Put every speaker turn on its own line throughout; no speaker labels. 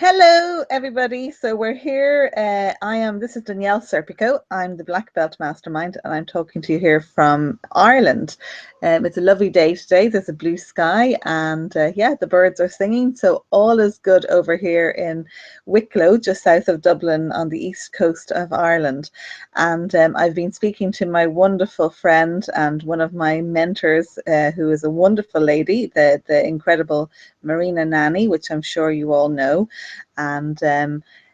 Hello, everybody. So we're here. This is Danielle Serpico. I'm the Black Belt Mastermind, and I'm talking to you here from Ireland. It's a lovely day today. There's a blue sky, and yeah, the birds are singing. So all is good over here in Wicklow, just south of Dublin on the east coast of Ireland. And I've been speaking to my wonderful friend and one of my mentors, who is a wonderful lady, the incredible Marina Nanny, which I'm sure you all know. And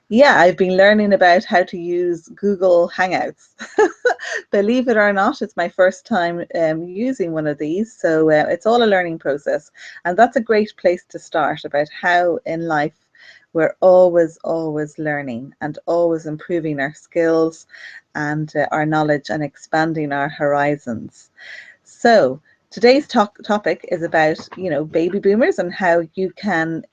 yeah, I've been learning about how to use Google Hangouts. Believe it or not, it's my first time using one of these. So it's all a learning process. And that's a great place to start about how in life we're always learning and always improving our skills and our knowledge and expanding our horizons. So today's topic is about, baby boomers and how you can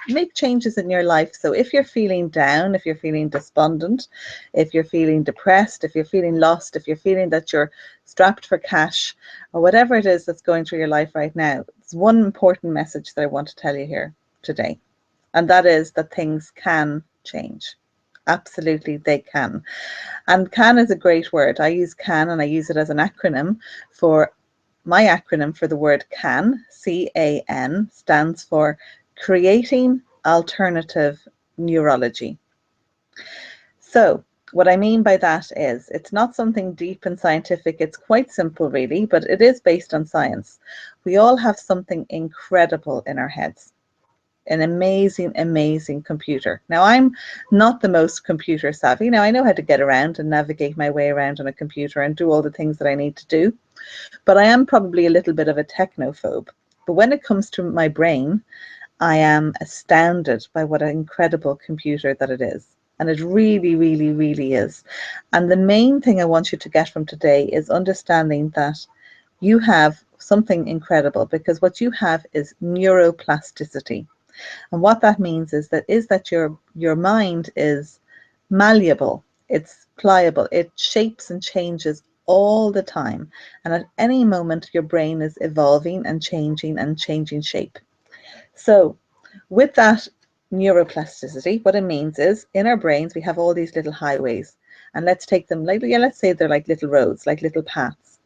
make changes in your life. So if you're feeling down, if you're feeling despondent, if you're feeling depressed, if you're feeling lost, if you're feeling that you're strapped for cash, or whatever it is that's going through your life right now, there's one important message that I want to tell you here today. And that is that things can change. Absolutely, they can. And CAN is a great word. I use CAN and I use it as an acronym for my acronym for the word CAN, C-A-N, stands for Creating Alternative Neurology. So what I mean by that is it's not something deep and scientific. It's quite simple, really, but it is based on science. We all have something incredible in our heads. An amazing computer. Now, I'm not the most computer savvy. Now, I know how to get around and navigate my way around on a computer and do all the things that I need to do, but I am probably a little bit of a technophobe. But when it comes to my brain, I am astounded by what an incredible computer that it is. And it really is. And the main thing I want you to get from today is understanding that you have something incredible, because what you have is neuroplasticity. And what that means is that your mind is malleable, it's pliable, it shapes and changes all the time. And at any moment, your brain is evolving and changing shape. So with that neuroplasticity, what it means is in our brains, we have all these little highways. And let's take them like, yeah, let's say they're like little roads, like little paths.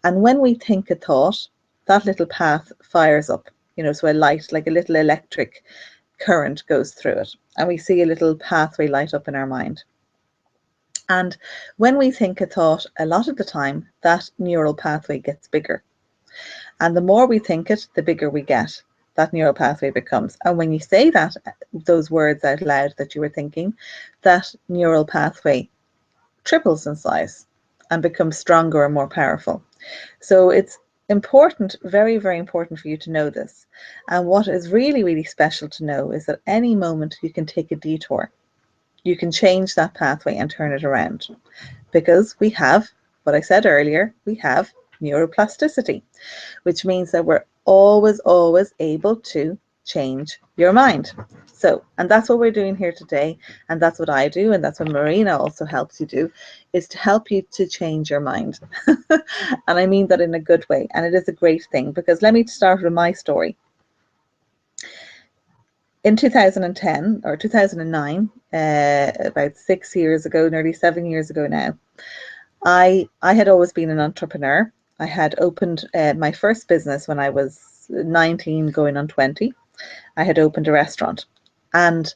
And when we think a thought, that little path fires up, so a light, like a little electric current goes through it, and we see a little pathway light up in our mind. And when we think a thought, a lot of the time, that neural pathway gets bigger. And the more we think it, the bigger we get. That neural pathway becomes. And when you say those words out loud that you were thinking, that neural pathway triples in size and becomes stronger and more powerful. So it's important, very important for you to know this. And what is really special to know is that any moment you can take a detour. You can change that pathway and turn it around, because we have, what I said earlier, we have neuroplasticity, which means that we're always able to change your mind. So, and that's what we're doing here today, and that's what I do, and that's what Marina also helps you do, is to help you to change your mind. And I mean that in a good way, and it is a great thing, because let me start with my story. In 2010 or 2009, about 6 years ago, nearly 7 years ago now, I had always been an entrepreneur. I had opened my first business when I was 19 going on 20. I had opened a restaurant, and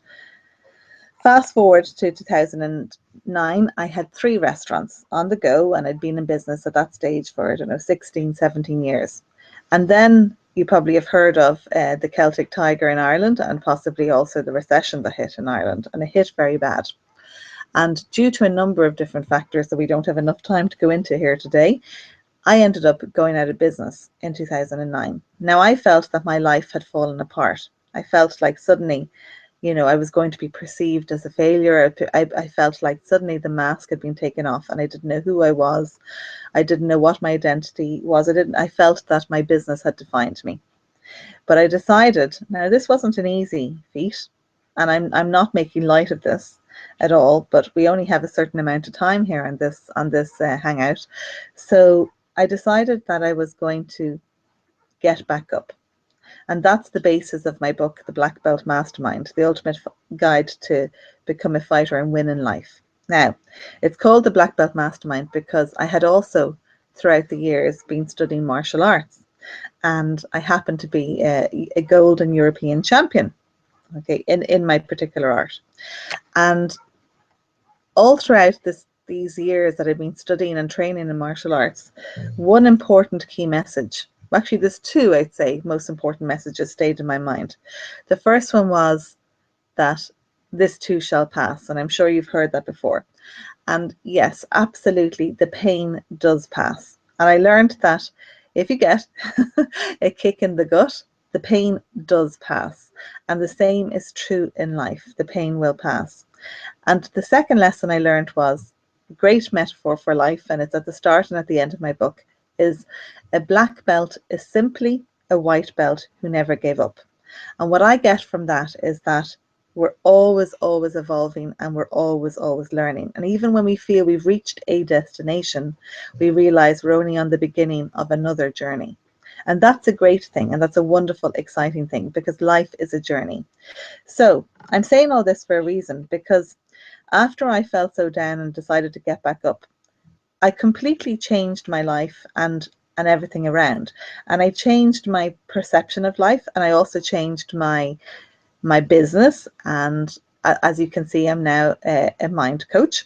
fast forward to 2009, I had 3 restaurants on the go, and I'd been in business at that stage for, I don't know, 16, 17 years. And then you probably have heard of the Celtic Tiger in Ireland, and possibly also the recession that hit in Ireland, and it hit very bad. And due to a number of different factors that we don't have enough time to go into here today, I ended up going out of business in 2009. Now, I felt that my life had fallen apart. I felt like suddenly, I was going to be perceived as a failure. I felt like suddenly the mask had been taken off, and I didn't know who I was. I didn't know what my identity was. I felt that my business had defined me. But I decided, now this wasn't an easy feat, and I'm not making light of this at all, but we only have a certain amount of time here on this hangout. So I decided that I was going to get back up. And that's the basis of my book, The Black Belt Mastermind, the ultimate guide to become a fighter and win in life. Now, it's called the Black Belt Mastermind because I had also, throughout the years, been studying martial arts. And I happened to be a golden European champion, okay, in my particular art. And all throughout these years that I've been studying and training in martial arts, one important key message, actually there's two, I'd say, most important messages stayed in my mind. The first one was that this too shall pass, and I'm sure you've heard that before. And yes, absolutely, the pain does pass. And I learned that if you get a kick in the gut, the pain does pass. And the same is true in life. The pain will pass. And the second lesson I learned was a great metaphor for life, and it's at the start and at the end of my book, is a black belt is simply a white belt who never gave up. And what I get from that is that we're always, always evolving, and we're always, always learning. And even when we feel we've reached a destination, we realize we're only on the beginning of another journey. And that's a great thing. And that's a wonderful, exciting thing, because life is a journey. So I'm saying all this for a reason, because after I felt so down and decided to get back up, I completely changed my life and everything around. And I changed my perception of life, and I also changed my business. And as you can see, I'm now a mind coach.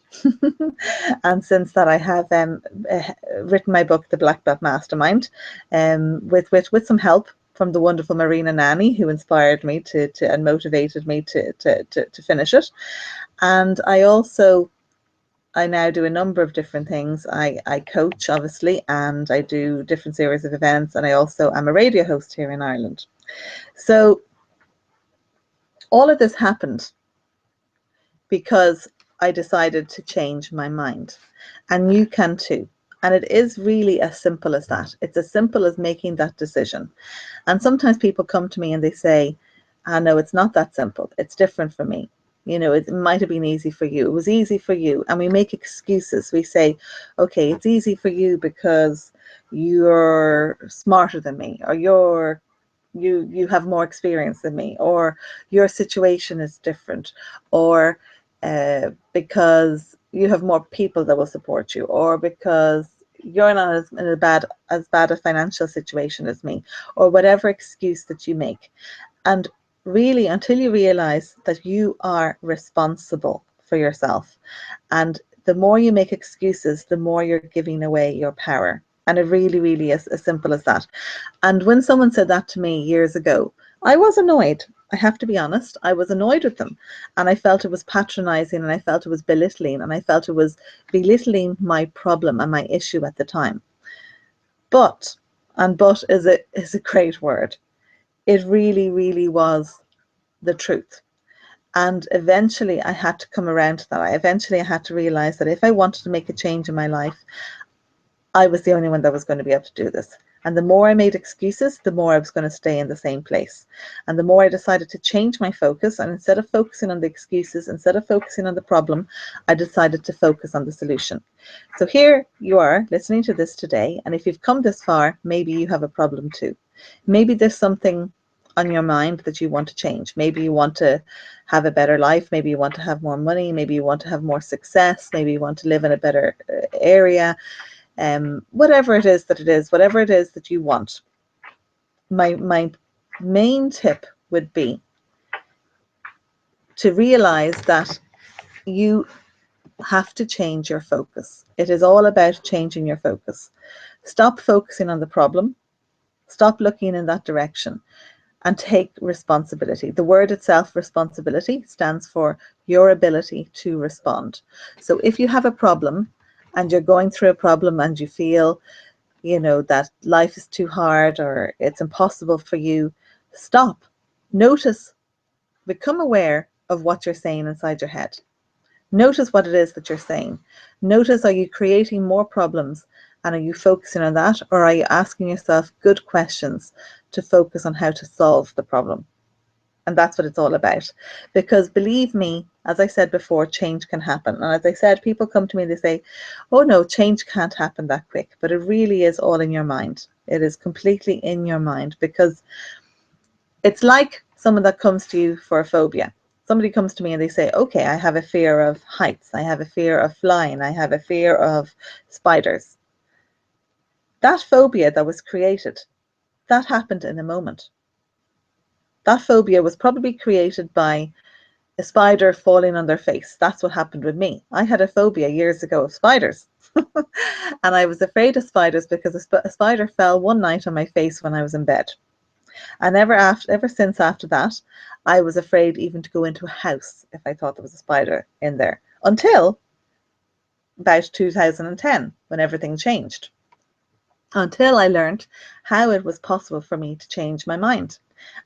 And since that, I have written my book, The Black Belt Mastermind, with some help from the wonderful Marina Nani, who inspired me to and motivated me to finish it. And I now do a number of different things. I coach, obviously, and I do different series of events, and I also am a radio host here in Ireland. So all of this happened because I decided to change my mind, and you can too. And it is really as simple as that. It's as simple as making that decision. And sometimes people come to me and they say, no, it's not that simple. It's different for me. You know, it might have been easy for you. It was easy for you. And we make excuses. We say, okay, it's easy for you because you're smarter than me, or you have more experience than me, or your situation is different, or because you have more people that will support you, or because you're not as bad a financial situation as me, or whatever excuse that you make. And really, until you realize that you are responsible for yourself, and the more you make excuses, the more you're giving away your power. And it really, really is as simple as that. And when someone said that to me years ago, I was annoyed. I have to be honest. I was annoyed with them. And I felt it was patronizing, and I felt it was belittling, and I felt it was belittling my problem and my issue at the time. But, and but is a great word. It really, really was the truth. And eventually I had to come around to that. Eventually I had to realize that if I wanted to make a change in my life, I was the only one that was going to be able to do this. And the more I made excuses, the more I was going to stay in the same place. And the more I decided to change my focus, and instead of focusing on the excuses, instead of focusing on the problem, I decided to focus on the solution. So here you are listening to this today. And if you've come this far, maybe you have a problem too. Maybe there's something on your mind that you want to change. Maybe you want to have a better life. Maybe you want to have more money. Maybe you want to have more success. Maybe you want to live in a better area. Whatever it is whatever it is that you want. My main tip would be to realize that you have to change your focus. It is all about changing your focus. Stop focusing on the problem. Stop looking in that direction, and take responsibility. The word itself, responsibility, stands for your ability to respond. So if you have a problem and you're going through a problem and you feel, that life is too hard or it's impossible for you, stop, notice, become aware of what you're saying inside your head. Notice what it is that you're saying. Notice, are you creating more problems, and are you focusing on that, or are you asking yourself good questions to focus on how to solve the problem? And that's what it's all about. Because believe me, as I said before, change can happen. And as I said, people come to me and they say, oh no, change can't happen that quick. But it really is all in your mind. It is completely in your mind, because It's like someone that comes to you for a phobia. Somebody comes to me and they say, okay, I have a fear of heights. I have a fear of flying. I have a fear of spiders. That phobia that was created, that happened in a moment. That phobia was probably created by a spider falling on their face. That's what happened with me. I had a phobia years ago of spiders. And I was afraid of spiders because a spider fell one night on my face when I was in bed. And ever since after that, I was afraid even to go into a house if I thought there was a spider in there, until about 2010 when everything changed. Until I learned how it was possible for me to change my mind.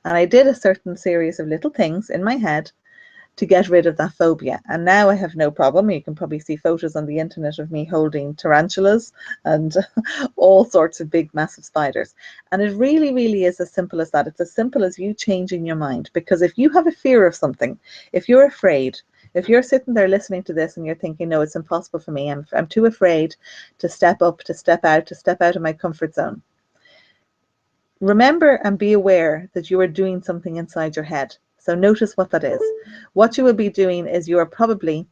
And I did a certain series of little things in my head to get rid of that phobia. And now I have no problem. You can probably see photos on the internet of me holding tarantulas and all sorts of big, massive spiders. And it really, really is as simple as that. It's as simple as you changing your mind. Because if you have a fear of something, if you're afraid, if you're sitting there listening to this and you're thinking, no, it's impossible for me, I'm too afraid to step up, to step out of my comfort zone. Remember and be aware that you are doing something inside your head. So notice what that is. What you will be doing is you are probably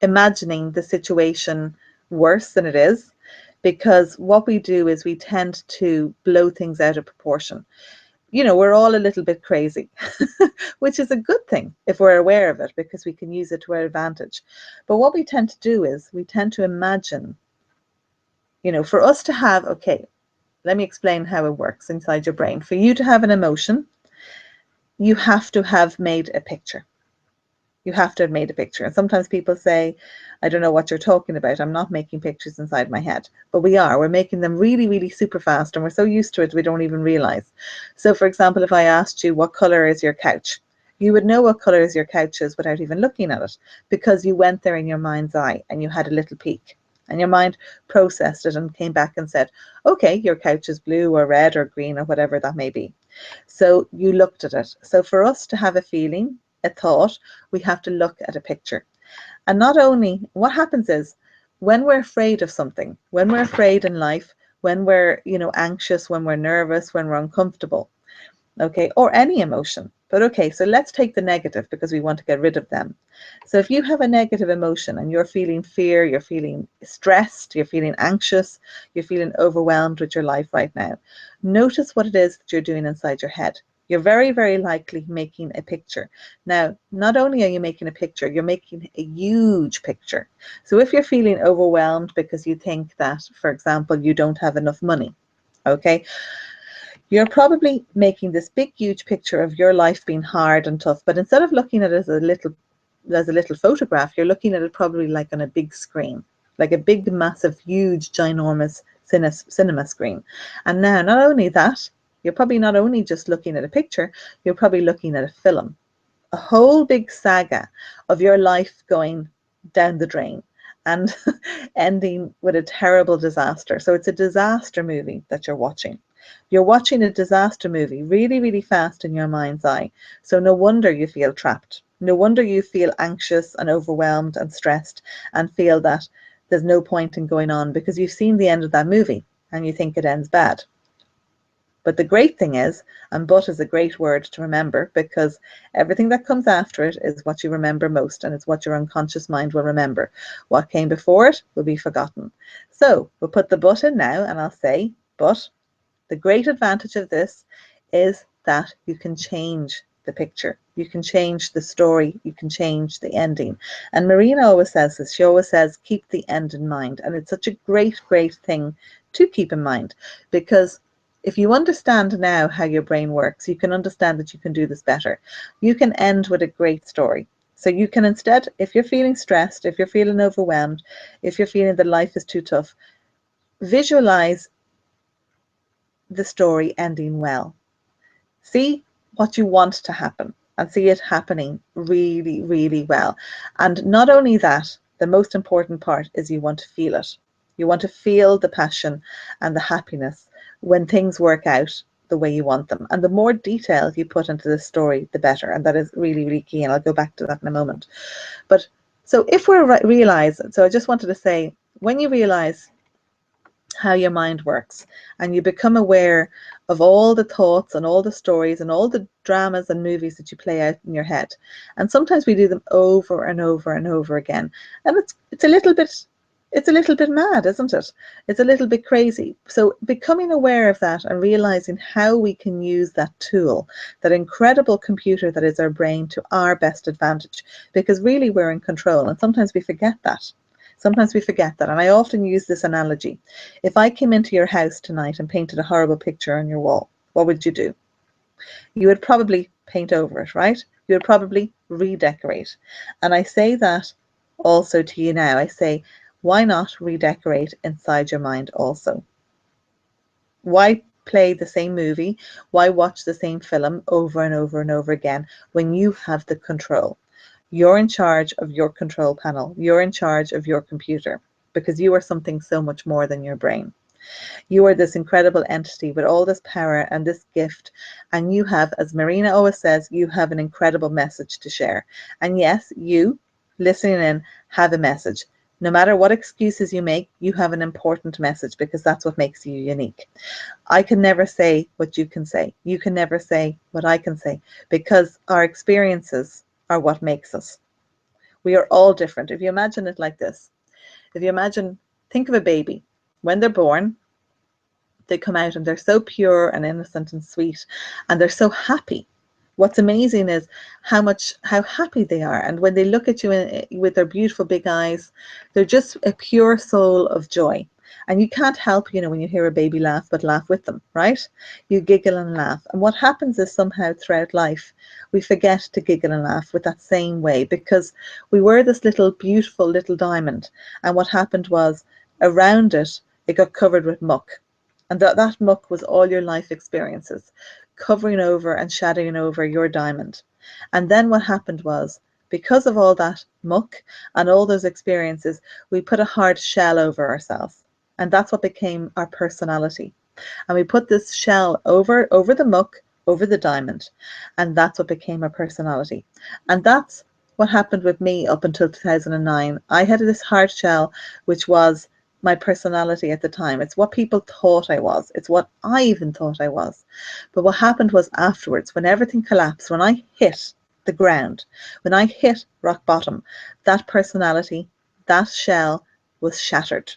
imagining the situation worse than it is, because what we do is we tend to blow things out of proportion. You know, we're all a little bit crazy, which is a good thing if we're aware of it, because we can use it to our advantage. But what we tend to do is we tend to imagine, you know, for us to have, okay, let me explain how it works inside your brain. For you to have an emotion, you have to have made a picture. You have to have made a picture. And sometimes people say, I don't know what you're talking about. I'm not making pictures inside my head. But we are. We're making them really, really super fast. And we're so used to it, we don't even realize. So, for example, if I asked you, what color is your couch? You would know what color is your couch is without even looking at it, because you went there in your mind's eye and you had a little peek. And your mind processed it and came back and said, okay, your couch is blue or red or green or whatever that may be. So you looked at it. So for us to have a feeling, a thought, we have to look at a picture. And not only, what happens is when we're afraid of something, when we're afraid in life, when we're, you know, anxious, when we're nervous, when we're uncomfortable, okay, or any emotion. But okay, so let's take the negative because we want to get rid of them. So if you have a negative emotion and you're feeling fear, you're feeling stressed, you're feeling anxious, you're feeling overwhelmed with your life right now, notice what it is that you're doing inside your head. You're very, very likely making a picture. Now, not only are you making a picture, you're making a huge picture. So if you're feeling overwhelmed because you think that, for example, you don't have enough money, okay, you're probably making this big, huge picture of your life being hard and tough, but instead of looking at it as a little photograph, you're looking at it probably like on a big screen, like a big, massive, huge, ginormous cinema screen. And now, not only that, you're probably not only just looking at a picture, you're probably looking at a film, a whole big saga of your life going down the drain and ending with a terrible disaster. So it's a disaster movie that you're watching. You're watching a disaster movie really, really fast in your mind's eye. So no wonder you feel trapped. No wonder you feel anxious and overwhelmed and stressed and feel that there's no point in going on, because you've seen the end of that movie and you think it ends bad. But the great thing is, and but is a great word to remember, because everything that comes after it is what you remember most, and it's what your unconscious mind will remember. What came before it will be forgotten. So we'll put the but in now, and I'll say, but the great advantage of this is that you can change the picture. You can change the story. You can change the ending. And Marina always says this. She always says, keep the end in mind. And it's such a great, great thing to keep in mind, because if you understand now how your brain works, you can understand that you can do this better. You can end with a great story. So you can instead, if you're feeling stressed, if you're feeling overwhelmed, if you're feeling that life is too tough, visualize the story ending well. See what you want to happen and see it happening really, really well. And not only that, the most important part is you want to feel it. You want to feel the passion and the happiness when things work out the way you want them. And the more detail you put into the story, the better. And that is really, really key. And I'll go back to that in a moment. But so if we realize, so I just wanted to say, when you realize how your mind works, and you become aware of all the thoughts and all the stories and all the dramas and movies that you play out in your head. And sometimes we do them over and over and over again, and it's a little bit mad, isn't it? It's a little bit crazy. So becoming aware of that and realizing how we can use that tool, that incredible computer that is our brain, to our best advantage, because really we're in control, and sometimes we forget that. Sometimes we forget that. And I often use this analogy. If I came into your house tonight and painted a horrible picture on your wall, what would you do? You would probably paint over it, right? You would probably redecorate. And I say that also to you now. I say, why not redecorate inside your mind also? Why play the same movie? Why watch the same film over and over and over again when you have the control? You're in charge of your control panel. You're in charge of your computer, because you are something so much more than your brain. You are this incredible entity with all this power and this gift. And you have, as Marina always says, you have an incredible message to share. And yes, you listening in have a message. No matter what excuses you make, you have an important message, because that's what makes you unique. I can never say what you can say. You can never say what I can say, because our experiences are what makes us. We are all different. If you imagine it like this, if you imagine, think of a baby. When they're born, they come out and they're so pure and innocent and sweet, and they're so happy. What's amazing is how happy they are, and when they look at you with their beautiful big eyes, they're just a pure soul of joy. And you can't help, when you hear a baby laugh, but laugh with them, right? You giggle and laugh. And what happens is, somehow throughout life, we forget to giggle and laugh with that same way, because we were this little beautiful little diamond, and what happened was, around it, it got covered with muck. And that muck was all your life experiences, covering over and shadowing over your diamond. And then what happened was, because of all that muck and all those experiences, we put a hard shell over ourselves. And that's what became our personality. And we put this shell over the muck, over the diamond. And that's what became our personality. And that's what happened with me up until 2009. I had this hard shell, which was my personality at the time. It's what people thought I was. It's what I even thought I was. But what happened was, afterwards, when everything collapsed, when I hit the ground, when I hit rock bottom, that personality, that shell was shattered.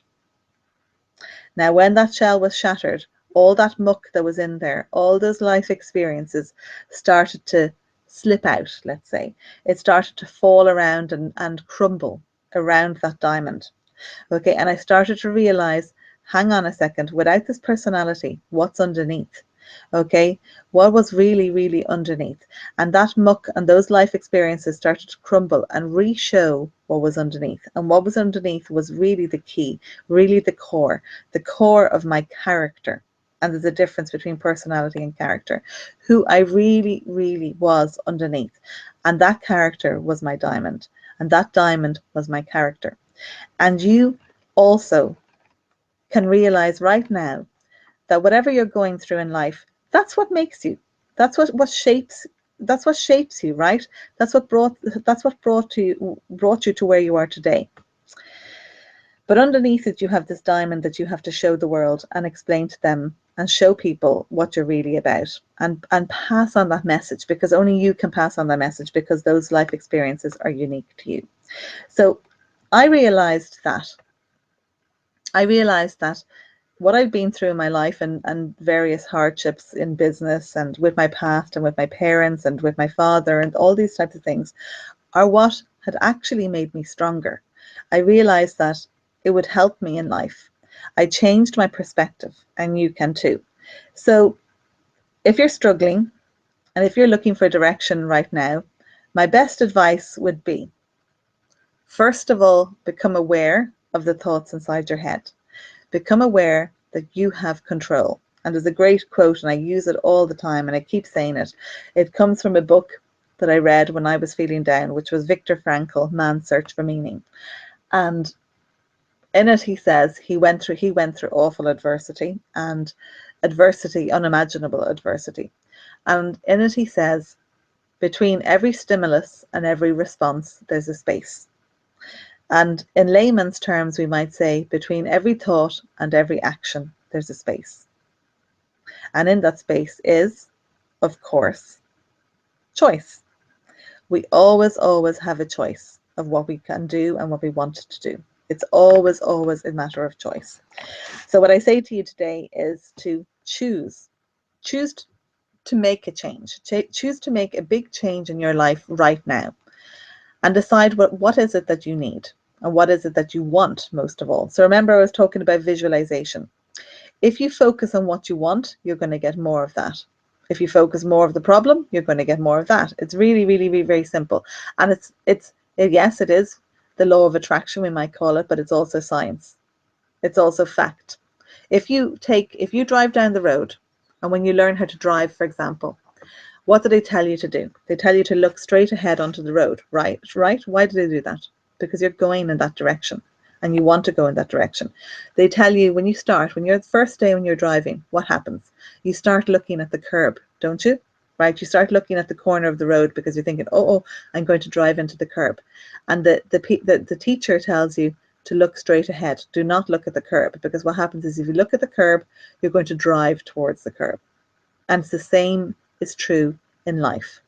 Now, when that shell was shattered, all that muck that was in there, all those life experiences started to slip out, let's say. It started to fall around and crumble around that diamond. Okay, and I started to realize, hang on a second, without this personality, what's underneath? Okay, what was really, really underneath? And that muck and those life experiences started to crumble and re-show what was underneath. And what was underneath was really the key, really the core of my character. And there's a difference between personality and character. Who I really, really was underneath. And that character was my diamond. And that diamond was my character. And you also can realize right now that whatever you're going through in life, that's what makes you. That's what shapes you, right? That's what brought you to where you are today. But underneath it, you have this diamond that you have to show the world and explain to them and show people what you're really about, and pass on that message, because only you can pass on that message, because those life experiences are unique to you. So I realized that what I've been through in my life, and various hardships in business and with my past and with my parents and with my father and all these types of things, are what had actually made me stronger. I realized that it would help me in life. I changed my perspective, and you can too. So if you're struggling and if you're looking for direction right now, my best advice would be, first of all, become aware of the thoughts inside your head. Become aware that you have control. And there's a great quote, and I use it all the time, and I keep saying it. It comes from a book that I read when I was feeling down, which was Viktor Frankl, Man's Search for Meaning. And in it, he says he went through awful adversity, and unimaginable adversity. And in it, he says, between every stimulus and every response, there's a space. And in layman's terms, we might say between every thought and every action, there's a space. And in that space is, of course, choice. We always, always have a choice of what we can do and what we want to do. It's always, always a matter of choice. So what I say to you today is to choose to make a change. Choose to make a big change in your life right now, and decide what is it that you need and what is it that you want most of all. So remember, I was talking about visualization. If you focus on what you want, you're going to get more of that. If you focus more of the problem, you're going to get more of that. It's really, really, really very simple. And yes, it is the law of attraction, we might call it, but it's also science. It's also fact. If you drive down the road, and when you learn how to drive, for example, what do they tell you to do? They tell you to look straight ahead onto the road, right? Why do they do that? Because you're going in that direction and you want to go in that direction. They tell you when you're the first day when you're driving, what happens? You start looking at the curb, don't you? Right? You start looking at the corner of the road because you're thinking, oh, I'm going to drive into the curb. And the teacher tells you to look straight ahead. Do not look at the curb, because what happens is if you look at the curb, you're going to drive towards the curb. And it's the same is true in life.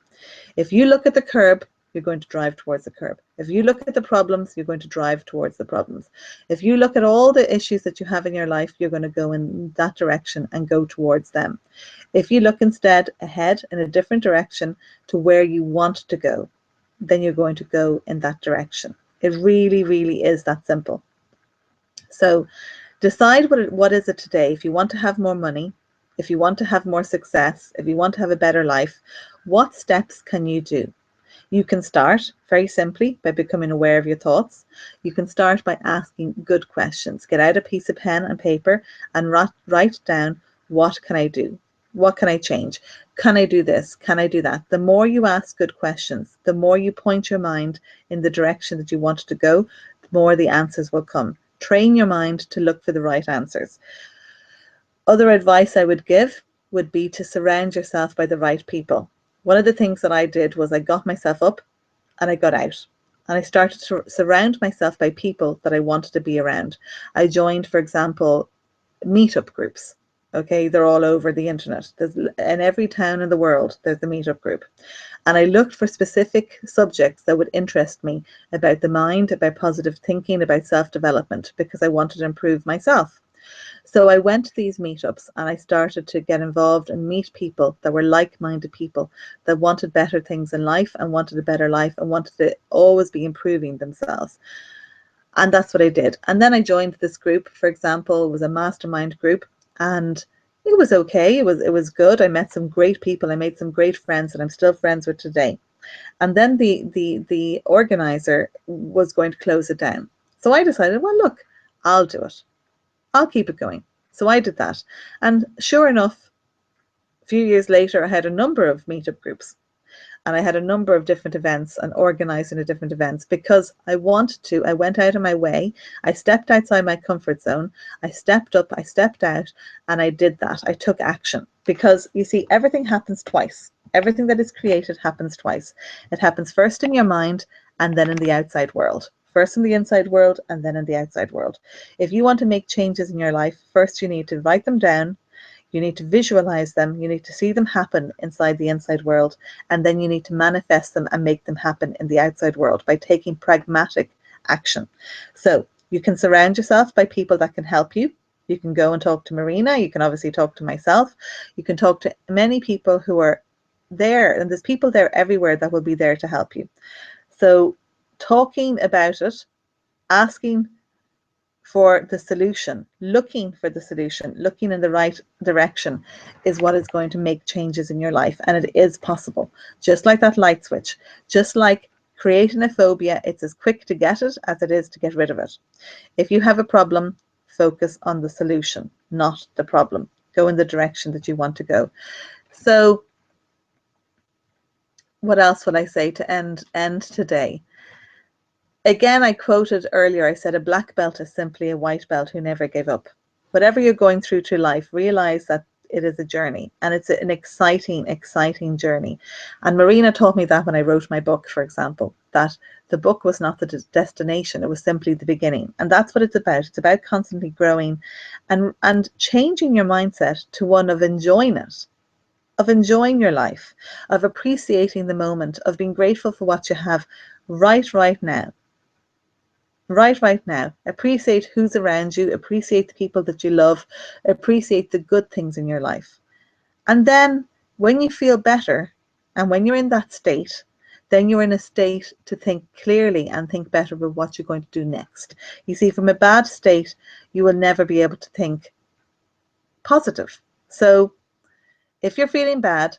If you look at the curb, you're going to drive towards the curb. If you look at the problems, you're going to drive towards the problems. If you look at all the issues that you have in your life, you're going to go in that direction and go towards them. If you look instead ahead in a different direction to where you want to go, then you're going to go in that direction. It really, really is that simple. So decide what is it today. If you want to have more money, if you want to have more success, if you want to have a better life, what steps can you do? You can start very simply by becoming aware of your thoughts. You can start by asking good questions. Get out a piece of pen and paper and write down, what can I do? What can I change? Can I do this? Can I do that? The more you ask good questions, the more you point your mind in the direction that you want to go, the more the answers will come. Train your mind to look for the right answers. Other advice I would give would be to surround yourself by the right people. One of the things that I did was I got myself up and I got out. And I started to surround myself by people that I wanted to be around. I joined, for example, meetup groups. Okay, they're all over the internet. In every town in the world, there's a meetup group. And I looked for specific subjects that would interest me about the mind, about positive thinking, about self-development, because I wanted to improve myself. So I went to these meetups and I started to get involved and meet people that were like-minded people that wanted better things in life and wanted a better life and wanted to always be improving themselves. And that's what I did. And then I joined this group, for example, it was a mastermind group, and it was okay. It was good. I met some great people. I made some great friends that I'm still friends with today. And then the organizer was going to close it down. So I decided, well, look, I'll do it. I'll keep it going. So I did that. And sure enough, a few years later, I had a number of meetup groups and I had a number of different events and organizing the different events because I wanted to. I went out of my way. I stepped outside my comfort zone. I stepped up, I stepped out, and I did that. I took action because you see, everything happens twice. Everything that is created happens twice. It happens first in your mind and then in the outside world. First in the inside world and then in the outside world. If you want to make changes in your life, first you need to write them down. You need to visualize them. You need to see them happen inside the inside world. And then you need to manifest them and make them happen in the outside world by taking pragmatic action. So you can surround yourself by people that can help you. You can go and talk to Marina. You can obviously talk to myself. You can talk to many people who are there. And there's people there everywhere that will be there to help you. So talking about it, asking for the solution, looking for the solution, looking in the right direction is what is going to make changes in your life. And it is possible. Just like that light switch, just like creating a phobia, it's as quick to get it as it is to get rid of it. If you have a problem, focus on the solution, not the problem. Go in the direction that you want to go. So what else would I say to end today? Again, I quoted earlier, I said a black belt is simply a white belt who never gave up. Whatever you're going through life, realize that it is a journey, and it's an exciting journey. And Marina taught me that when I wrote my book, for example, that the book was not the destination, it was simply the beginning. And that's what it's about. It's about constantly growing and changing your mindset to one of enjoying it, of enjoying your life, of appreciating the moment, of being grateful for what you have right now. Right now. Appreciate who's around you, appreciate the people that you love, appreciate the good things in your life. And then when you feel better and when you're in that state, then you're in a state to think clearly and think better about what you're going to do next. You see, from a bad state, you will never be able to think positive. So if you're feeling bad,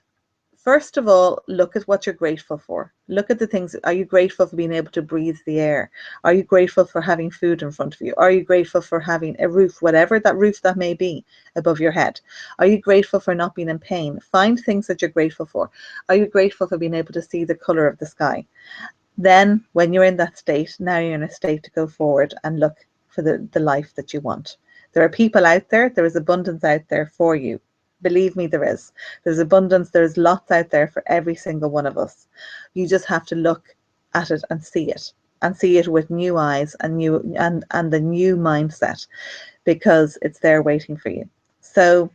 first of all, look at what you're grateful for. Look at the things. Are you grateful for being able to breathe the air? Are you grateful for having food in front of you? Are you grateful for having a roof, whatever that roof that may be, above your head? Are you grateful for not being in pain? Find things that you're grateful for. Are you grateful for being able to see the color of the sky? Then when you're in that state, now you're in a state to go forward and look for the life that you want. There are people out there. There is abundance out there for you. Believe me, there is. There's abundance. There's lots out there for every single one of us. You just have to look at it and see it with new eyes and the new mindset, because it's there waiting for you. So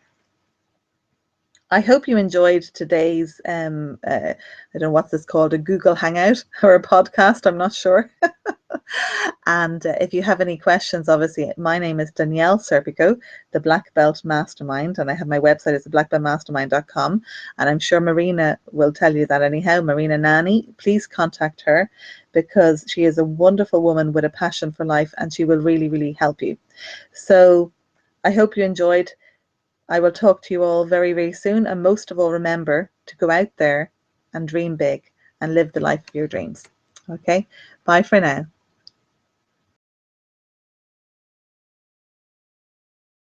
I hope you enjoyed today's I don't know what's this called, a Google Hangout or a podcast, I'm not sure. And if you have any questions, obviously, my name is Danielle Serpico, the Black Belt Mastermind, and I have my website is theblackbeltmastermind.com, and I'm sure Marina will tell you that anyhow. Marina Nani, please contact her, because she is a wonderful woman with a passion for life, and she will really help you. So I hope you enjoyed. I will talk to you all very soon, and most of all, remember to go out there and dream big and live the life of your dreams. Okay, bye for now.